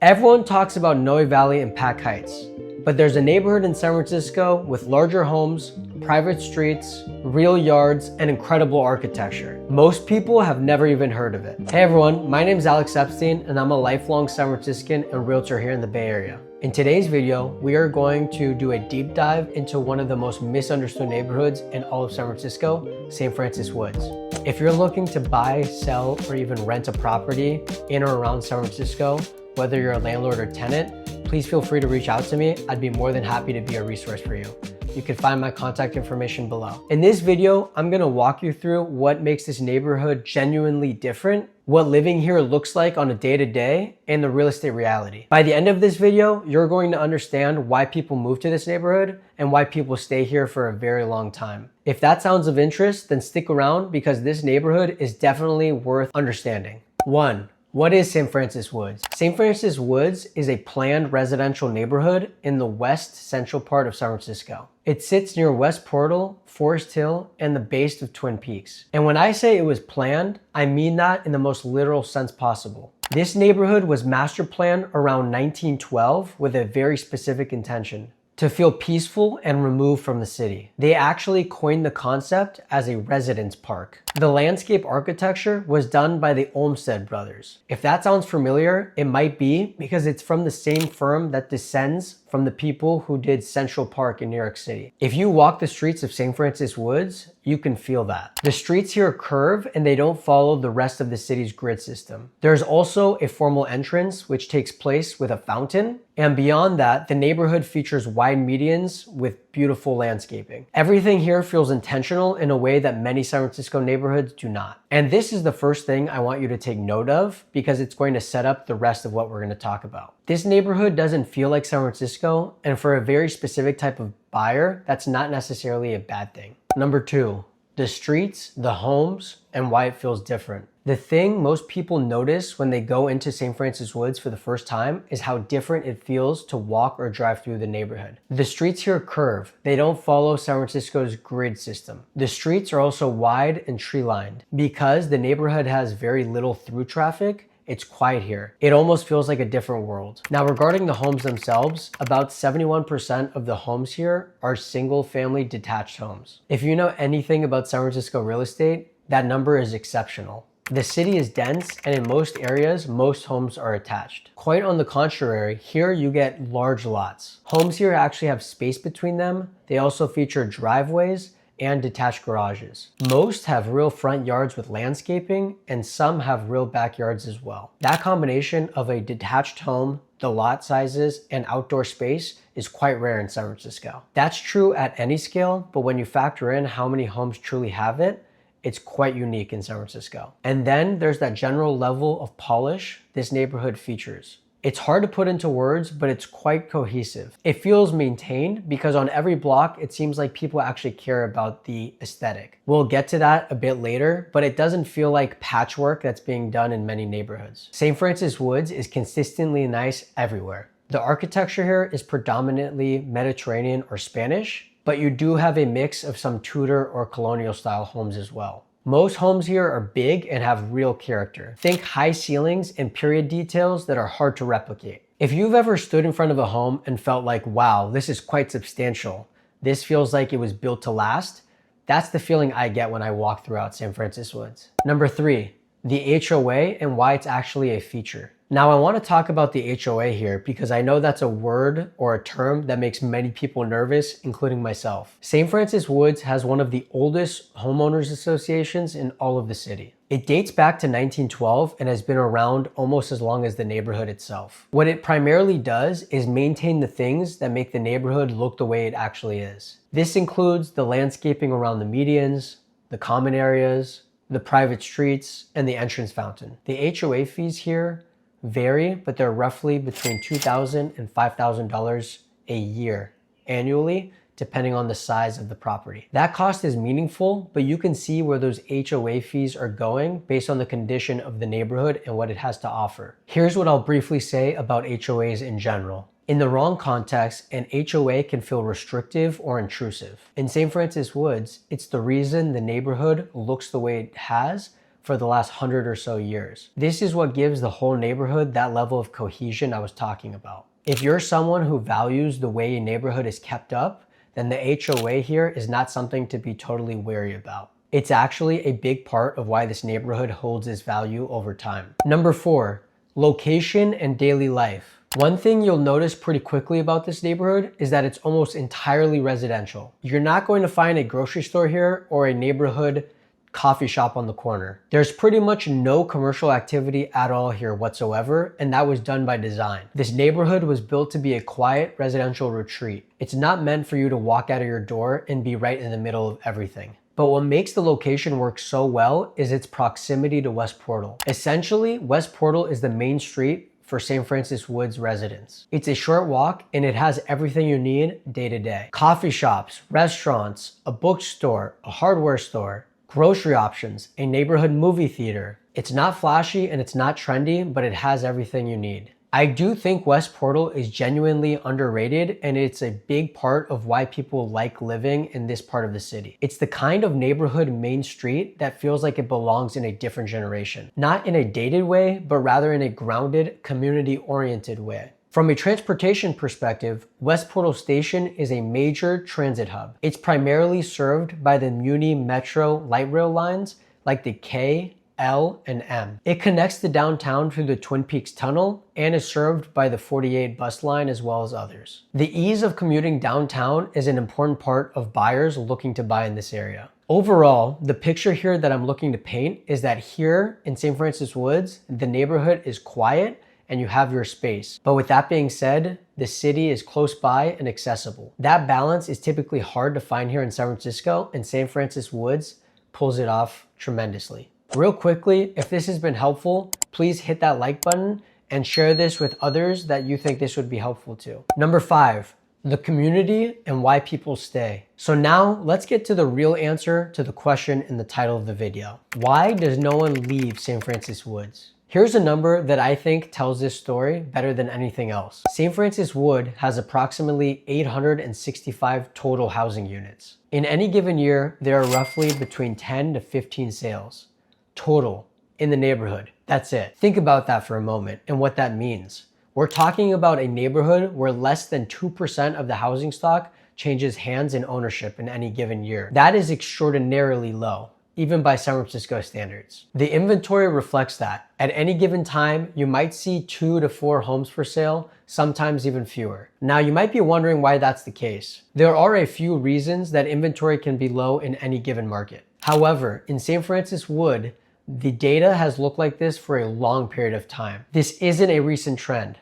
Everyone talks about Noe Valley and Pac Heights, but there's a neighborhood in San Francisco with larger homes, private streets, real yards, and incredible architecture. Most people have never even heard of it. Hey everyone, my name is Alex Epstein and I'm a lifelong San Franciscan and realtor here in the Bay Area. In today's video, we are going to do a deep dive into one of the most misunderstood neighborhoods in all of San Francisco, St. Francis Woods. If you're looking to buy, sell, or even rent a property in or around San Francisco, whether you're a landlord or tenant, please feel free to reach out to me. I'd be more than happy to be a resource for you. You can find my contact information below. In this video, I'm gonna walk you through what makes this neighborhood genuinely different, what living here looks like on a day-to-day, and the real estate reality. By the end of this video, you're going to understand why people move to this neighborhood and why people stay here for a very long time. If that sounds of interest, then stick around because this neighborhood is definitely worth understanding. 1. What is St. Francis Woods? St. Francis Woods is a planned residential neighborhood in the west central part of San Francisco. It sits near West Portal, Forest Hill, and the base of Twin Peaks. And when I say it was planned, I mean that in the most literal sense possible. This neighborhood was master planned around 1912 with a very specific intention: to feel peaceful and removed from the city. They actually coined the concept as a residence park. The landscape architecture was done by the Olmsted brothers. If that sounds familiar, it might be because it's from the same firm that descends from the people who did Central Park in New York City. If you walk the streets of St. Francis Woods, you can feel that. The streets here curve and they don't follow the rest of the city's grid system. There's also a formal entrance which takes place with a fountain. And beyond that, the neighborhood features wide medians with beautiful landscaping. Everything here feels intentional in a way that many San Francisco neighborhoods do not. And this is the first thing I want you to take note of because it's going to set up the rest of what we're going to talk about. This neighborhood doesn't feel like San Francisco, and for a very specific type of buyer, that's not necessarily a bad thing. Number 2, the streets, the homes, and why it feels different. The thing most people notice when they go into St. Francis Woods for the first time is how different it feels to walk or drive through the neighborhood. The streets here curve. They don't follow San Francisco's grid system. The streets are also wide and tree-lined. Because the neighborhood has very little through traffic, it's quiet here. It almost feels like a different world. Now, regarding the homes themselves, about 71% of the homes here are single-family detached homes. If you know anything about San Francisco real estate, that number is exceptional. The city is dense, and in most areas, most homes are attached. Quite on the contrary, here you get large lots. Homes here actually have space between them. They also feature driveways and detached garages. Most have real front yards with landscaping, and some have real backyards as well. That combination of a detached home, the lot sizes, and outdoor space is quite rare in San Francisco. That's true at any scale, but when you factor in how many homes truly have it, it's quite unique in San Francisco. And then there's that general level of polish this neighborhood features. It's hard to put into words, but it's quite cohesive. It feels maintained because on every block, it seems like people actually care about the aesthetic. We'll get to that a bit later, but it doesn't feel like patchwork that's being done in many neighborhoods. St. Francis Woods is consistently nice everywhere. The architecture here is predominantly Mediterranean or Spanish, but you do have a mix of some Tudor or colonial style homes as well. Most homes here are big and have real character. Think high ceilings and period details that are hard to replicate. If you've ever stood in front of a home and felt like, wow, this is quite substantial, this feels like it was built to last, that's the feeling I get when I walk throughout San Francis Woods. Number 3, the HOA and why it's actually a feature. Now I want to talk about the HOA here because I know that's a word or a term that makes many people nervous, including myself. St. Francis Woods has one of the oldest homeowners associations in all of the city. It dates back to 1912 and has been around almost as long as the neighborhood itself. What it primarily does is maintain the things that make the neighborhood look the way it actually is. This includes the landscaping around the medians, the common areas, the private streets, and the entrance fountain. The HOA fees here vary, but they're roughly between $2,000 and $5,000 a year annually, depending on the size of the property. That cost is meaningful, but you can see where those HOA fees are going based on the condition of the neighborhood and what it has to offer. Here's what I'll briefly say about HOAs in general. In the wrong context, an HOA can feel restrictive or intrusive. In St. Francis Woods, it's the reason the neighborhood looks the way it has for the last 100 or so years. This is what gives the whole neighborhood that level of cohesion I was talking about. If you're someone who values the way a neighborhood is kept up, then the HOA here is not something to be totally wary about. It's actually a big part of why this neighborhood holds its value over time. Number 4, location and daily life. One thing you'll notice pretty quickly about this neighborhood is that it's almost entirely residential. You're not going to find a grocery store here or a neighborhood coffee shop on the corner. There's pretty much no commercial activity at all here whatsoever, and that was done by design. This neighborhood was built to be a quiet residential retreat. It's not meant for you to walk out of your door and be right in the middle of everything. But what makes the location work so well is its proximity to West Portal. Essentially, West Portal is the main street for St. Francis Woods residents. It's a short walk and it has everything you need day to day. Coffee shops, restaurants, a bookstore, a hardware store, grocery options, a neighborhood movie theater. It's not flashy and it's not trendy, but it has everything you need. I do think West Portal is genuinely underrated, and it's a big part of why people like living in this part of the city. It's the kind of neighborhood main street that feels like it belongs in a different generation. Not in a dated way, but rather in a grounded, community-oriented way. From a transportation perspective, West Portal Station is a major transit hub. It's primarily served by the Muni Metro light rail lines like the K, L, and M. It connects the downtown through the Twin Peaks Tunnel and is served by the 48 bus line as well as others. The ease of commuting downtown is an important part of buyers looking to buy in this area. Overall, the picture here that I'm looking to paint is that here in St. Francis Woods, the neighborhood is quiet and you have your space. But with that being said, the city is close by and accessible. That balance is typically hard to find here in San Francisco, and St. Francis Woods pulls it off tremendously. Real quickly, if this has been helpful, please hit that like button and share this with others that you think this would be helpful to. Number 5, the community and why people stay. So now let's get to the real answer to the question in the title of the video. Why does no one leave St. Francis Woods? Here's a number that I think tells this story better than anything else. St. Francis Wood has approximately 865 total housing units. In any given year, there are roughly between 10 to 15 sales total in the neighborhood. That's it. Think about that for a moment and what that means. We're talking about a neighborhood where less than 2% of the housing stock changes hands in ownership in any given year. That is extraordinarily low, even by San Francisco standards. The inventory reflects that. At any given time, you might see 2 to 4 homes for sale, sometimes even fewer. Now, you might be wondering why that's the case. There are a few reasons that inventory can be low in any given market. However, in St. Francis Wood, the data has looked like this for a long period of time. This isn't a recent trend.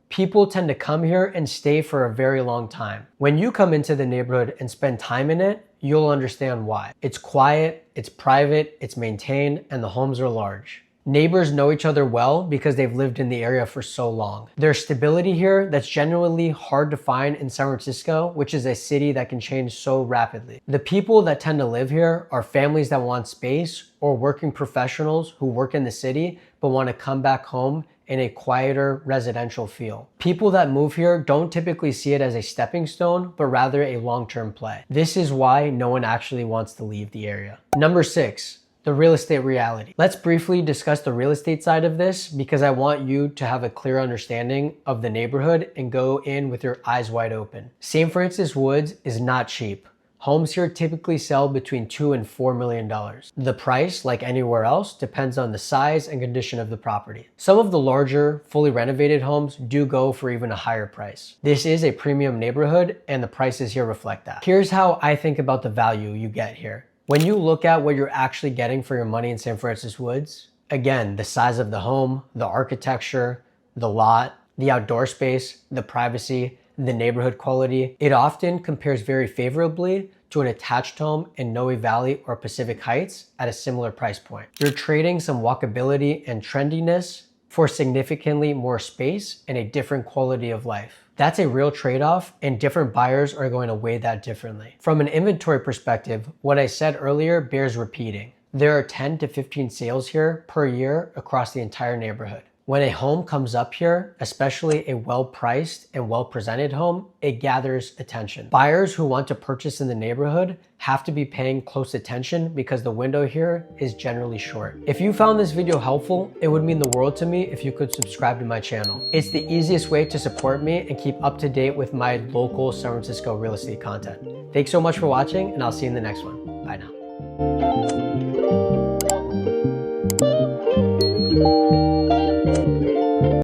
People tend to come here and stay for a very long time. When you come into the neighborhood and spend time in it, you'll understand why. It's quiet, it's private, it's maintained, and the homes are large. Neighbors know each other well because they've lived in the area for so long. There's stability here that's genuinely hard to find in San Francisco, which is a city that can change so rapidly. The people that tend to live here are families that want space or working professionals who work in the city but want to come back home in a quieter residential feel. People that move here don't typically see it as a stepping stone, but rather a long-term play. This is why no one actually wants to leave the area. Number 6, the real estate reality. Let's briefly discuss the real estate side of this because I want you to have a clear understanding of the neighborhood and go in with your eyes wide open. St. Francis Woods is not cheap. Homes here typically sell between $2 and $4 million. The price, like anywhere else, depends on the size and condition of the property. Some of the larger, fully renovated homes do go for even a higher price. This is a premium neighborhood and the prices here reflect that. Here's how I think about the value you get here. When you look at what you're actually getting for your money in St. Francis Woods, again, the size of the home, the architecture, the lot, the outdoor space, the privacy, the neighborhood quality, it often compares very favorably to an attached home in Noe Valley or Pacific Heights at a similar price point. You're trading some walkability and trendiness for significantly more space and a different quality of life. That's a real trade-off, and different buyers are going to weigh that differently. From an inventory perspective, what I said earlier bears repeating. There are 10 to 15 sales here per year across the entire neighborhood. When a home comes up here, especially a well-priced and well-presented home, it gathers attention. Buyers who want to purchase in the neighborhood have to be paying close attention because the window here is generally short. If you found this video helpful, it would mean the world to me if you could subscribe to my channel. It's the easiest way to support me and keep up to date with my local San Francisco real estate content. Thanks so much for watching, and I'll see you in the next one. Bye now.